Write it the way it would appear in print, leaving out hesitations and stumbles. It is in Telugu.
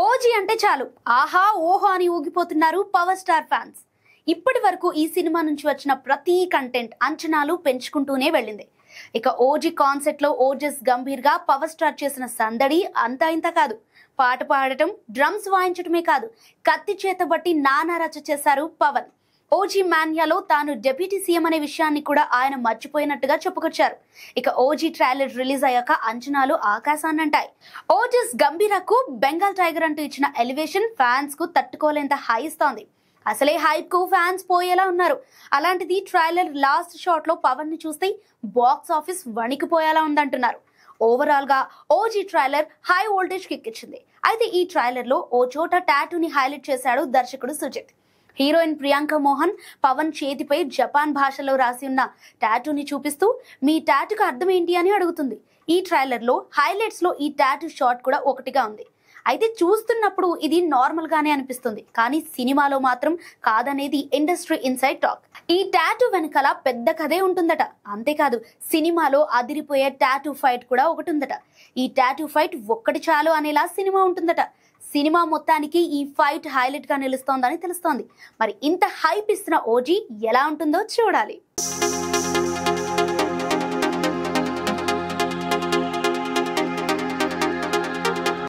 ఓజీ అంటే చాలు ఆహా ఓహో అని ఊగిపోతున్నారు పవర్ స్టార్ ఫ్యాన్స్. ఇప్పటి వరకు ఈ సినిమా నుంచి వచ్చిన ప్రతి కంటెంట్ అంచనాలు పెంచుకుంటూనే వెళ్ళింది. ఇక ఓజీ కాన్సెప్ట్ లో ఓజస్ గంభీర్ గా పవర్ స్టార్ చేసిన సందడి అంతా ఇంత కాదు. పాట పాడటం, డ్రమ్స్ వాయించటమే కాదు, కత్తి చేత బట్టి నానా రచ్చ చేశారు పవన్. ఓజీ మాన్యాలో తాను డెప్యూటీ సీఎం అనే విషయాన్ని కూడా ఆయన మర్చిపోయినట్టుగా చెప్పుకొచ్చారు. ఇక ఓజీ ట్రైలర్ రిలీజ్ అయ్యాక అంచనాలు ఆకాశాన్నంటాయి. ఓజస్ గంభీరకు బెంగాల్ టైగర్ అంటూ ఇచ్చిన ఎలివేషన్ ఫ్యాన్స్ కు తట్టుకోలేంత హై ఇస్తోంది. అసలే హైప్ కు ఫ్యాన్స్ పోయేలా ఉన్నారు. అలాంటిది ట్రైలర్ లాస్ట్ షాట్ లో పవన్ ని చూస్తే బాక్స్ ఆఫీస్ వణికిపోయేలా ఉందంటున్నారు. ఓవరాల్ గా OG trailer high voltage kick ఇచ్చింది. అయితే ఈ ట్రైలర్ లో ఓ చోట టాటూని హైలైట్ చేశాడు దర్శకుడు సుజిత్. హీరోయిన్ ప్రియాంక మోహన్ పవన్ చేతిపై జపాన్ భాషలో రాసి ఉన్న టాటూని చూపిస్తూ మీ టాటూకి అర్థం ఏంటి అని అడుగుతుంది. ఈ ట్రైలర్ లో హైలైట్స్ లో ఈ టాటూ షాట్ కూడా ఒకటిగా ఉంది. అయితే చూస్తున్నప్పుడు ఇది నార్మల్ గానే అనిపిస్తుంది, కానీ సినిమాలో మాత్రం కాదనేది ఇండస్ట్రీ ఇన్సైడ్ టాక్. ఈ టాటూ వెనకాల పెద్ద కథే ఉంటుందట. అంతేకాదు, సినిమాలో అదిరిపోయే టాటూ ఫైట్ కూడా ఒకటి ఉందట. ఈ టాటూ ఫైట్ ఒక్కటి చాలు అనేలా సినిమా ఉంటుందట. సినిమా మొత్తానికి ఈ ఫైట్ హైలైట్ గా నిలుస్తోందని తెలుస్తోంది. మరి ఇంత హైప్ ఇస్తున్న ఓజీ ఎలా ఉంటుందో చూడాలి.